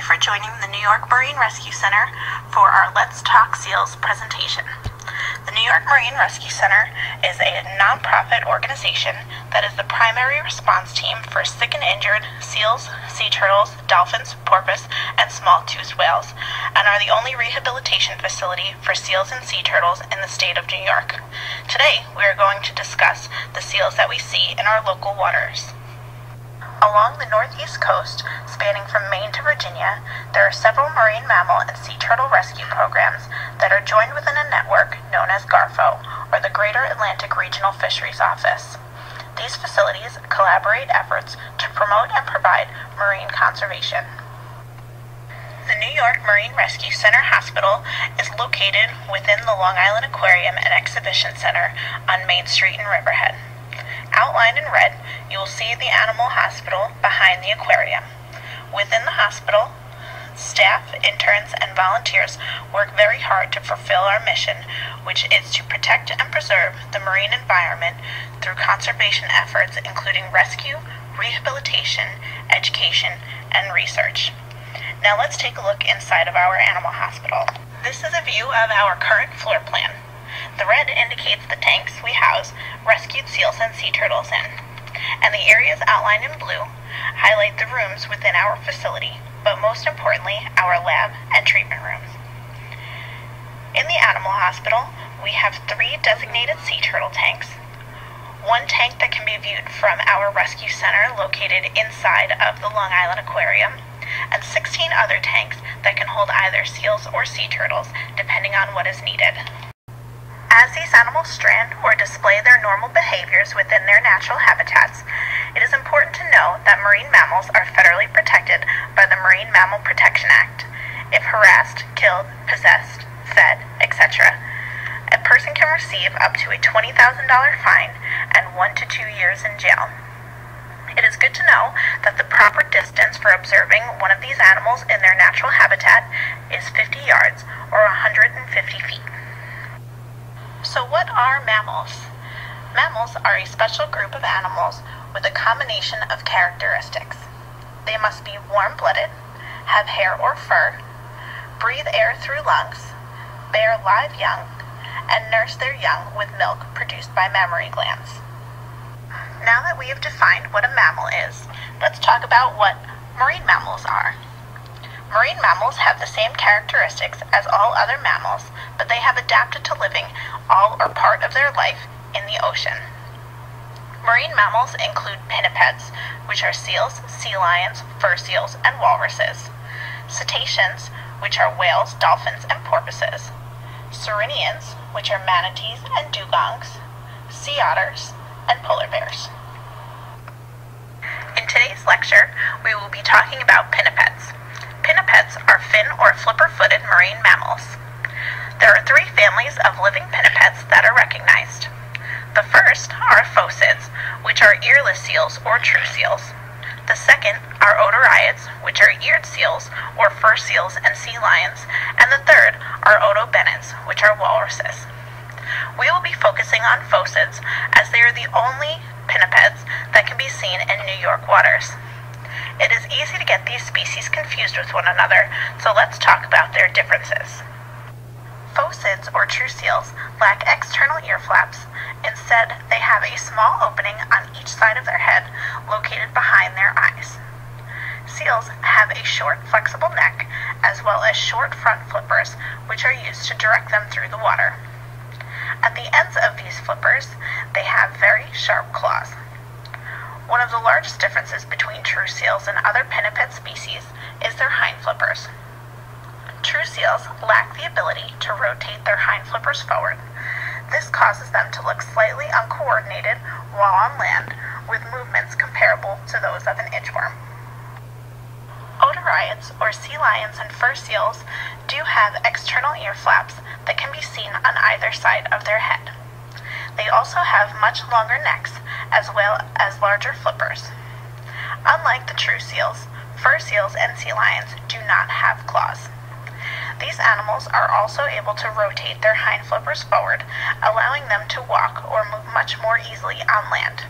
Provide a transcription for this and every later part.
for joining the New York Marine Rescue Center for our Let's Talk Seals presentation. The New York Marine Rescue Center is a nonprofit organization that is the primary response team for sick and injured seals, sea turtles, dolphins, porpoise, and small-toothed whales, and are the only rehabilitation facility for seals and sea turtles in the state of New York. Today, we are going to discuss the seals that we see in our local waters. Along the northeast coast, spanning from Maine to Virginia, there are several marine mammal and sea turtle rescue programs that are joined within a network known as GARFO, or the Greater Atlantic Regional Fisheries Office. These facilities collaborate efforts to promote and provide marine conservation. The New York Marine Rescue Center Hospital is located within the Long Island Aquarium and Exhibition Center on Main Street in Riverhead. Outlined in red, you will see the animal hospital behind the aquarium. Within the hospital, staff, interns, and volunteers work very hard to fulfill our mission, which is to protect and preserve the marine environment through conservation efforts including rescue, rehabilitation, education, and research. Now let's take a look inside of our animal hospital. This is a view of our current floor plan. The red indicates the tanks we house rescued seals and sea turtles in, and the areas outlined in blue highlight the rooms within our facility, but most importantly, our lab and treatment rooms. In the animal hospital, we have 3 designated sea turtle tanks, 1 tank that can be viewed from our rescue center located inside of the Long Island Aquarium, and 16 other tanks that can hold either seals or sea turtles, depending on what is needed. As these animals strand or display their normal behaviors within their natural habitats, it is important to know that marine mammals are federally protected by the Marine Mammal Protection Act. If harassed, killed, possessed, fed, etc., a person can receive up to a $20,000 fine and 1 to 2 years in jail. It is good to know that the proper distance for observing one of these animals in their natural habitat is 50 yards or 150 feet. So what are mammals? Mammals are a special group of animals with a combination of characteristics. They must be warm-blooded, have hair or fur, breathe air through lungs, bear live young, and nurse their young with milk produced by mammary glands. Now that we have defined what a mammal is, let's talk about what marine mammals are. Marine mammals have the same characteristics as all other mammals, but they have adapted to living all or part of their life in the ocean. Marine mammals include pinnipeds, which are seals, sea lions, fur seals, and walruses; cetaceans, which are whales, dolphins, and porpoises; sirenians, which are manatees and dugongs; sea otters, and polar bears. In today's lecture, we will be talking about pinnipeds. Pinnipeds are fin or flipper-footed marine mammals. There are 3 families of living pinnipeds that are recognized. The first are Phocids, which are earless seals or true seals. The second are Otariidae, which are eared seals or fur seals and sea lions. And the third are Otobenids, which are walruses. We will be focusing on Phocids as they are the only pinnipeds that can be seen in New York waters. It is easy to get these species confused with one another, so let's talk about their differences. Phocids, or true seals, lack external ear flaps. Instead, they have a small opening on each side of their head, located behind their eyes. Seals have a short, flexible neck, as well as short front flippers, which are used to direct them through the water. At the ends of these flippers, they have very sharp claws. One of the largest differences between true seals and other pinniped species is their hind flippers. True seals lack the ability to rotate their hind flippers forward. This causes them to look slightly uncoordinated while on land, with movements comparable to those of an inchworm. Otariidae, or sea lions and fur seals, do have external ear flaps that can be seen on either side of their head. They also have much longer necks, as well as larger flippers. Unlike the true seals, fur seals and sea lions do not have claws. These animals are also able to rotate their hind flippers forward, allowing them to walk or move much more easily on land.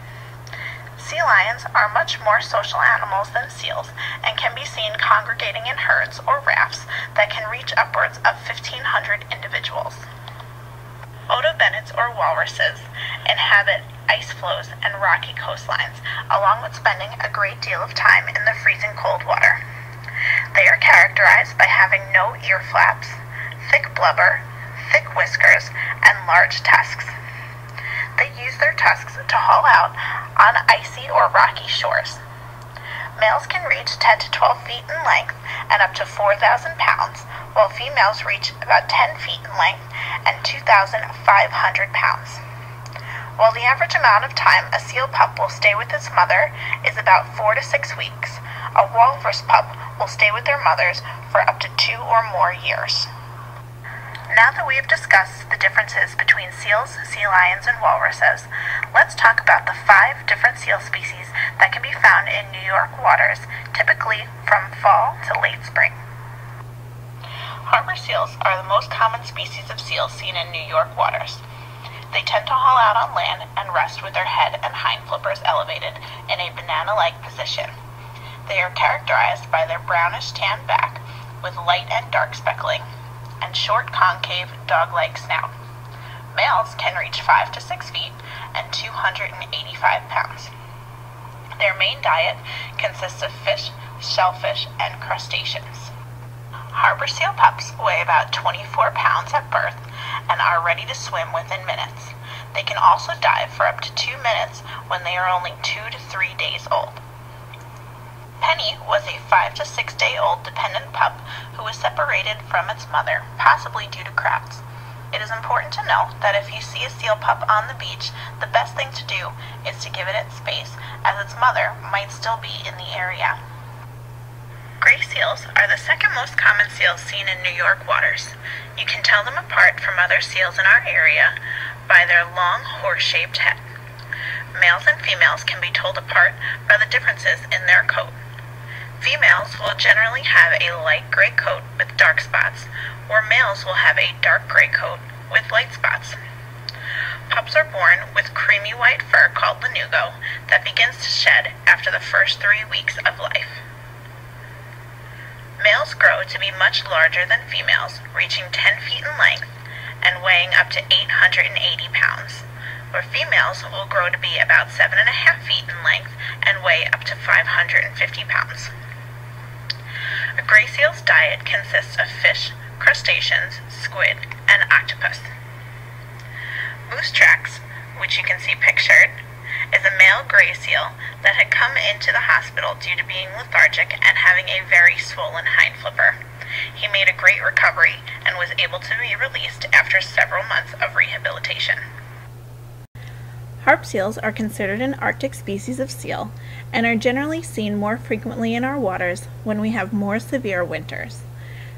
Sea lions are much more social animals than seals and can be seen congregating in herds or rafts that can reach upwards of 1,500 individuals. Otariidae or walruses inhabit ice floes and rocky coastlines, along with spending a great deal of time in the freezing cold water. They are characterized by having no ear flaps, thick blubber, thick whiskers, and large tusks. They use their tusks to haul out on icy or rocky shores. Males can reach 10 to 12 feet in length and up to 4,000 pounds, while females reach about 10 feet in length and 2,500 pounds. While the average amount of time a seal pup will stay with its mother is about 4 to 6 weeks, a walrus pup will stay with their mothers for up to 2 or more years. Now that we have discussed the differences between seals, sea lions, and walruses, let's talk about the 5 different seal species that can be found in New York waters, typically from fall to late spring. Harbor seals are the most common species of seals seen in New York waters. They tend to haul out on land and rest with their head and hind flippers elevated in a banana-like position. They are characterized by their brownish tan back with light and dark speckling, and short concave dog-like snout. Males can reach 5 to 6 feet and 285 pounds. Their main diet consists of fish, shellfish, and crustaceans. Harbor seal pups weigh about 24 pounds at birth and are ready to swim within minutes. They can also dive for up to 2 minutes when they are only 2 to 3 days old. Penny was a 5 to 6 day old dependent pup who was separated from its mother, possibly due to crowds. It is important to note that if you see a seal pup on the beach, the best thing to do is to give it its space, as its mother might still be in the area. Gray seals are the second most common seals seen in New York waters. You can tell them apart from other seals in our area by their long horse-shaped head. Males and females can be told apart by the differences in their coat. Females will generally have a light gray coat with dark spots, or males will have a dark gray coat with light spots. Pups are born with creamy white fur called lanugo that begins to shed after the first 3 weeks of life. Males grow to be much larger than females, reaching 10 feet in length and weighing up to 880 pounds, where females will grow to be about 7.5 feet in length and weigh up to 550 pounds. A gray seal's diet consists of fish, crustaceans, squid, and octopus. Moose tracks, which you can see pictured, is a male gray seal that had come into the hospital due to being lethargic and having a very swollen hind flipper. He made a great recovery and was able to be released after several months of rehabilitation. Harp seals are considered an Arctic species of seal and are generally seen more frequently in our waters when we have more severe winters.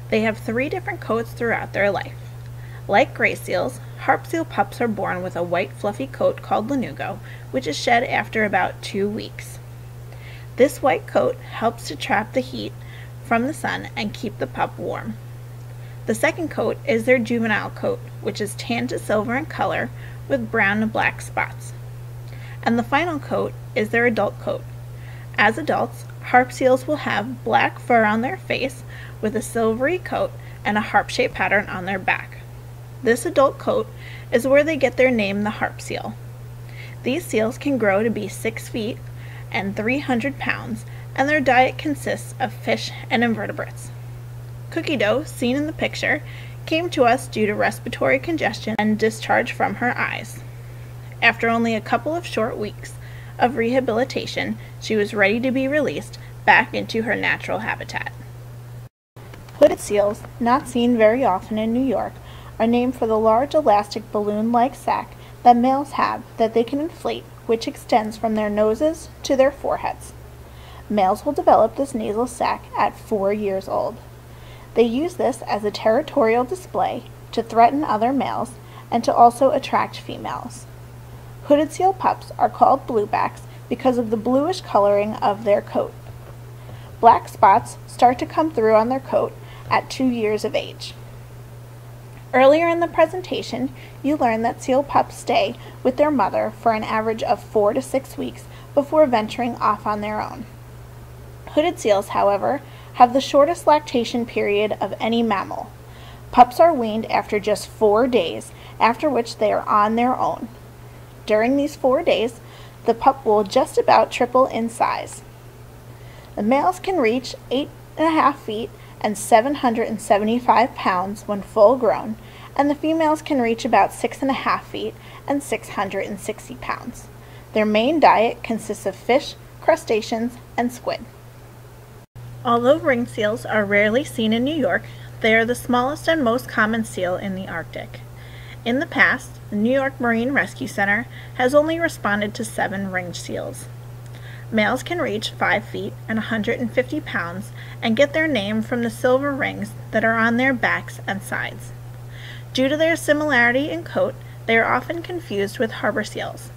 They have 3 different coats throughout their life. Like gray seals, harp seal pups are born with a white fluffy coat called lanugo, which is shed after about 2 weeks. This white coat helps to trap the heat from the sun and keep the pup warm. The second coat is their juvenile coat, which is tan to silver in color with brown and black spots. And the final coat is their adult coat. As adults, harp seals will have black fur on their face with a silvery coat and a harp-shaped pattern on their back. This adult coat is where they get their name, the harp seal. These seals can grow to be 6 feet and 300 pounds, and their diet consists of fish and invertebrates. Cookie Dough, seen in the picture, came to us due to respiratory congestion and discharge from her eyes. After only a couple of short weeks of rehabilitation, she was ready to be released back into her natural habitat. Hooded seals, not seen very often in New York, are named for the large elastic balloon-like sac that males have that they can inflate, which extends from their noses to their foreheads. Males will develop this nasal sac at 4 years old. They use this as a territorial display to threaten other males and to also attract females. Hooded seal pups are called bluebacks because of the bluish coloring of their coat. Black spots start to come through on their coat at 2 years of age. Earlier in the presentation, you learned that seal pups stay with their mother for an average of 4 to 6 weeks before venturing off on their own. Hooded seals, however, have the shortest lactation period of any mammal. Pups are weaned after just 4 days, after which they are on their own. During these 4 days, the pup will just about triple in size. The males can reach 8.5 feet and 775 pounds when full grown, and the females can reach about 6.5 feet and 660 pounds. Their main diet consists of fish, crustaceans, and squid. Although ringed seals are rarely seen in New York, they are the smallest and most common seal in the Arctic. In the past, the New York Marine Rescue Center has only responded to 7 ringed seals. Males can reach 5 feet and 150 pounds and get their name from the silver rings that are on their backs and sides. Due to their similarity in coat, they are often confused with harbor seals.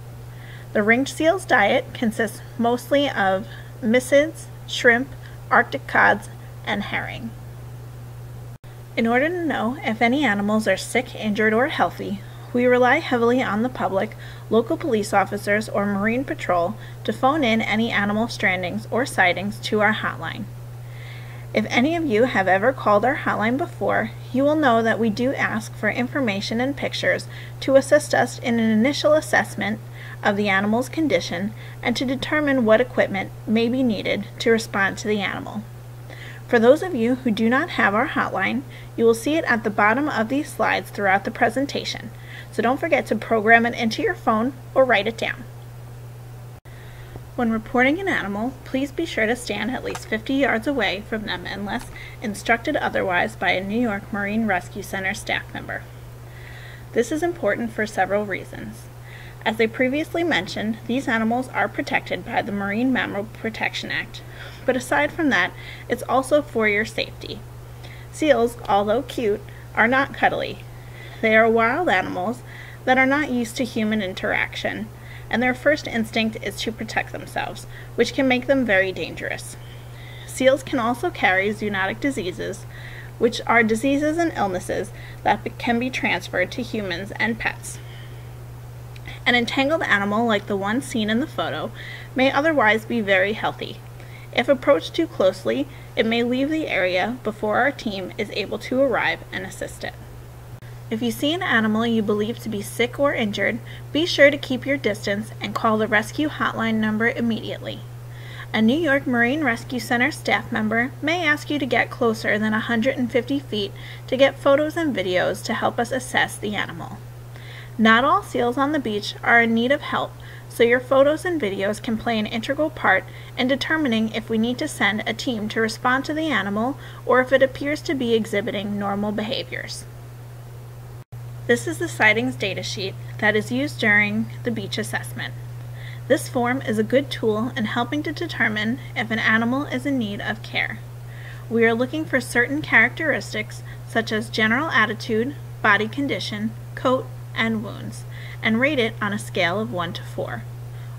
The ringed seal's diet consists mostly of mysids, shrimp, Arctic cods, and herring. In order to know if any animals are sick, injured, or healthy, we rely heavily on the public, local police officers, or Marine Patrol to phone in any animal strandings or sightings to our hotline. If any of you have ever called our hotline before, you will know that we do ask for information and pictures to assist us in an initial assessment of the animal's condition and to determine what equipment may be needed to respond to the animal. For those of you who do not have our hotline, you will see it at the bottom of these slides throughout the presentation, so don't forget to program it into your phone or write it down. When reporting an animal, please be sure to stand at least 50 yards away from them unless instructed otherwise by a New York Marine Rescue Center staff member. This is important for several reasons. As I previously mentioned, these animals are protected by the Marine Mammal Protection Act, but aside from that, it's also for your safety. Seals, although cute, are not cuddly. They are wild animals that are not used to human interaction, and their first instinct is to protect themselves, which can make them very dangerous. Seals can also carry zoonotic diseases, which are diseases and illnesses that can be transferred to humans and pets. An entangled animal like the one seen in the photo may otherwise be very healthy. If approached too closely, it may leave the area before our team is able to arrive and assist it. If you see an animal you believe to be sick or injured, be sure to keep your distance and call the rescue hotline number immediately. A New York Marine Rescue Center staff member may ask you to get closer than 150 feet to get photos and videos to help us assess the animal. Not all seals on the beach are in need of help, so your photos and videos can play an integral part in determining if we need to send a team to respond to the animal or if it appears to be exhibiting normal behaviors. This is the sightings data sheet that is used during the beach assessment. This form is a good tool in helping to determine if an animal is in need of care. We are looking for certain characteristics such as general attitude, body condition, coat, and wounds, and rate it on a scale of 1 to 4,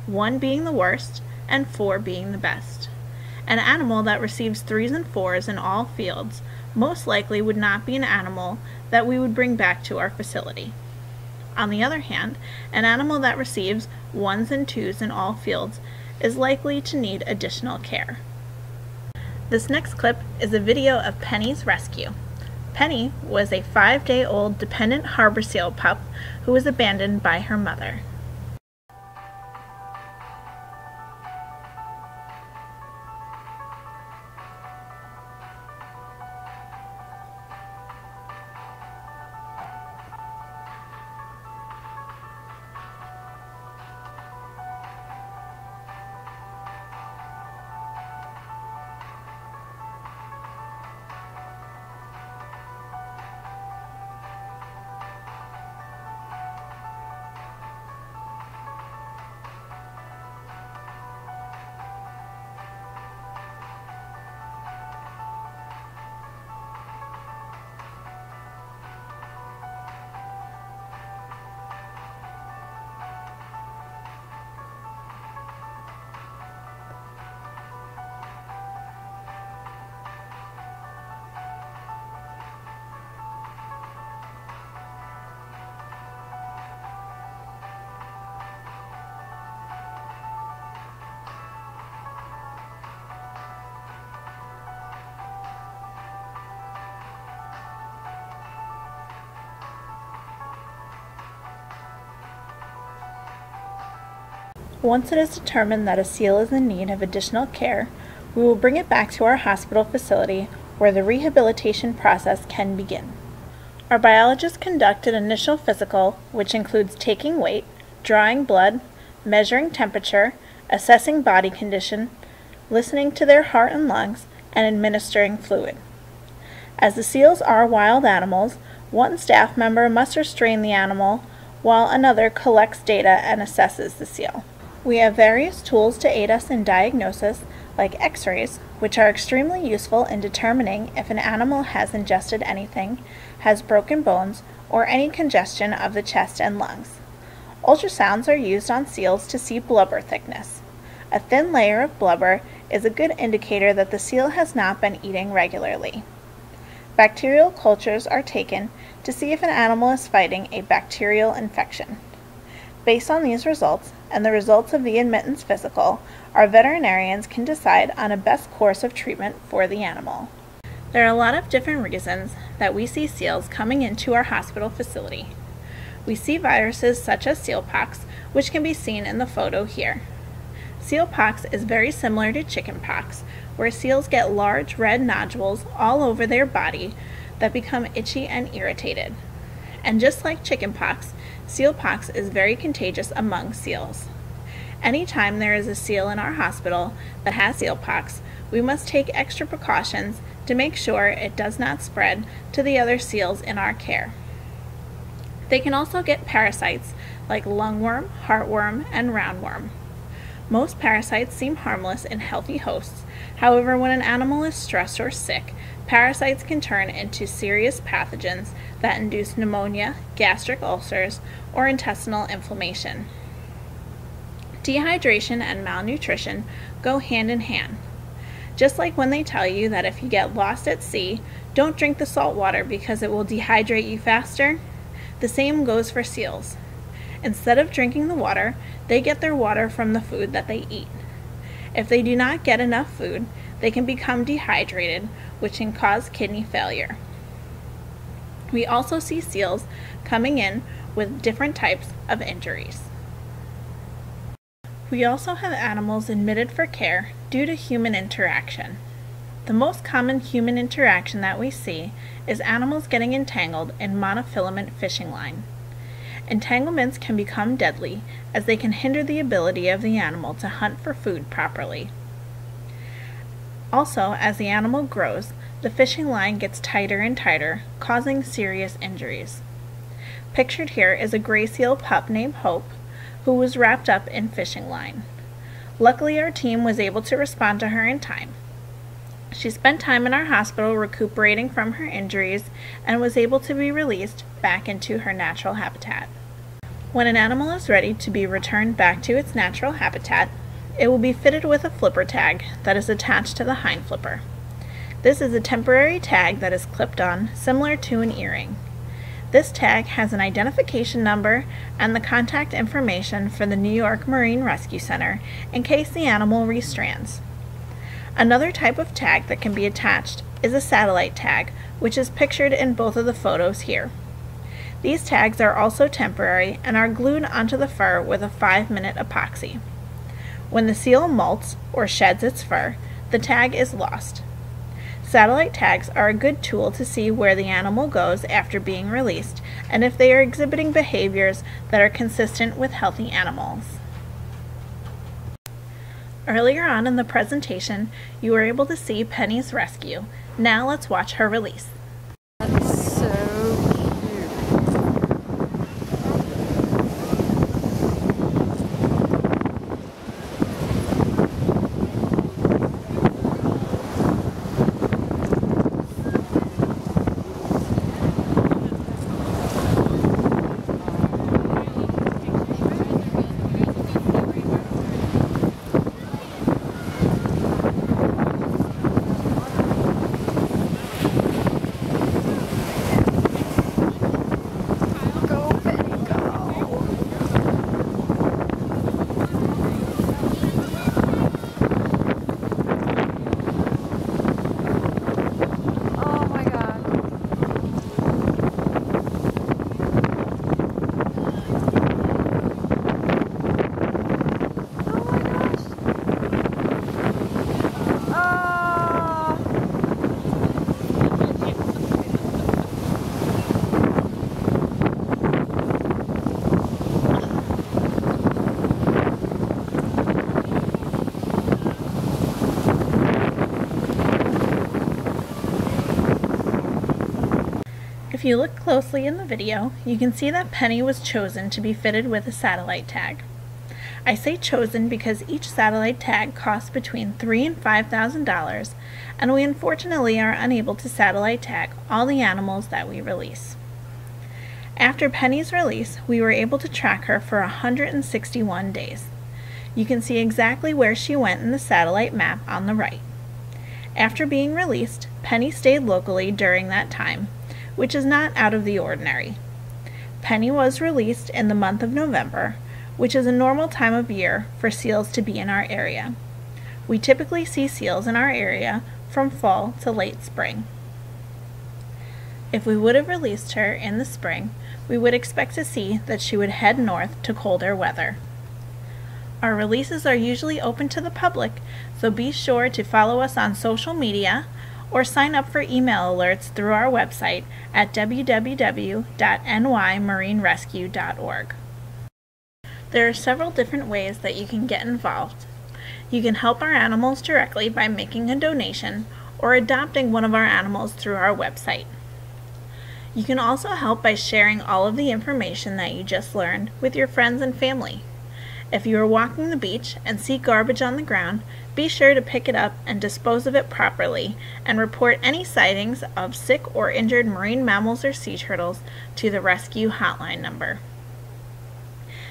1 being the worst and 4 being the best. An animal that receives 3s and 4s in all fields most likely would not be an animal that we would bring back to our facility. On the other hand, an animal that receives 1s and 2s in all fields is likely to need additional care. This next clip is a video of Penny's rescue. Penny was a 5-day-old dependent harbor seal pup who was abandoned by her mother. Once it is determined that a seal is in need of additional care, we will bring it back to our hospital facility where the rehabilitation process can begin. Our biologists conduct an initial physical, which includes taking weight, drawing blood, measuring temperature, assessing body condition, listening to their heart and lungs, and administering fluid. As the seals are wild animals, one staff member must restrain the animal while another collects data and assesses the seal. We have various tools to aid us in diagnosis, like x-rays, which are extremely useful in determining if an animal has ingested anything, has broken bones, or any congestion of the chest and lungs. Ultrasounds are used on seals to see blubber thickness. A thin layer of blubber is a good indicator that the seal has not been eating regularly. Bacterial cultures are taken to see if an animal is fighting a bacterial infection. Based on these results, and the results of the admittance physical, our veterinarians can decide on a best course of treatment for the animal. There are a lot of different reasons that we see seals coming into our hospital facility. We see viruses such as sealpox, which can be seen in the photo here. Sealpox is very similar to chickenpox, where seals get large red nodules all over their body that become itchy and irritated. And just like chickenpox, sealpox is very contagious among seals. Anytime there is a seal in our hospital that has sealpox, we must take extra precautions to make sure it does not spread to the other seals in our care. They can also get parasites like lungworm, heartworm, and roundworm. Most parasites seem harmless in healthy hosts. However, when an animal is stressed or sick, parasites can turn into serious pathogens that induce pneumonia, gastric ulcers, or intestinal inflammation. Dehydration and malnutrition go hand in hand. Just like when they tell you that if you get lost at sea, don't drink the salt water because it will dehydrate you faster, the same goes for seals. Instead of drinking the water, they get their water from the food that they eat. If they do not get enough food, they can become dehydrated, which can cause kidney failure. We also see seals coming in with different types of injuries. We also have animals admitted for care due to human interaction. The most common human interaction that we see is animals getting entangled in monofilament fishing line. Entanglements can become deadly as they can hinder the ability of the animal to hunt for food properly. Also, as the animal grows, the fishing line gets tighter and tighter, causing serious injuries. Pictured here is a gray seal pup named Hope, who was wrapped up in fishing line. Luckily, our team was able to respond to her in time. She spent time in our hospital recuperating from her injuries and was able to be released back into her natural habitat. When an animal is ready to be returned back to its natural habitat, it will be fitted with a flipper tag that is attached to the hind flipper. This is a temporary tag that is clipped on, similar to an earring. This tag has an identification number and the contact information for the New York Marine Rescue Center in case the animal restrands. Another type of tag that can be attached is a satellite tag, which is pictured in both of the photos here. These tags are also temporary and are glued onto the fur with a 5-minute epoxy. When the seal molts or sheds its fur, the tag is lost. Satellite tags are a good tool to see where the animal goes after being released and if they are exhibiting behaviors that are consistent with healthy animals. Earlier on in the presentation, you were able to see Penny's rescue. Now let's watch her release. That's so cute. If you look closely in the video, you can see that Penny was chosen to be fitted with a satellite tag. I say chosen because each satellite tag costs between $3,000 and $5,000, and we unfortunately are unable to satellite tag all the animals that we release. After Penny's release, we were able to track her for 161 days. You can see exactly where she went in the satellite map on the right. After being released, Penny stayed locally during that time, which is not out of the ordinary. Penny was released in the month of November, which is a normal time of year for seals to be in our area. We typically see seals in our area from fall to late spring. If we would have released her in the spring, we would expect to see that she would head north to colder weather. Our releases are usually open to the public, so be sure to follow us on social media or sign up for email alerts through our website at www.nymarinerescue.org. There are several different ways that you can get involved. You can help our animals directly by making a donation or adopting one of our animals through our website. You can also help by sharing all of the information that you just learned with your friends and family. If you are walking the beach and see garbage on the ground, be sure to pick it up and dispose of it properly and report any sightings of sick or injured marine mammals or sea turtles to the rescue hotline number.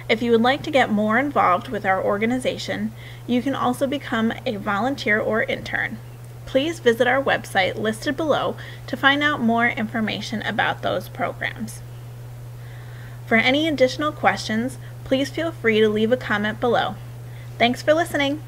If you would like to get more involved with our organization, you can also become a volunteer or intern. Please visit our website listed below to find out more information about those programs. For any additional questions, please feel free to leave a comment below. Thanks for listening!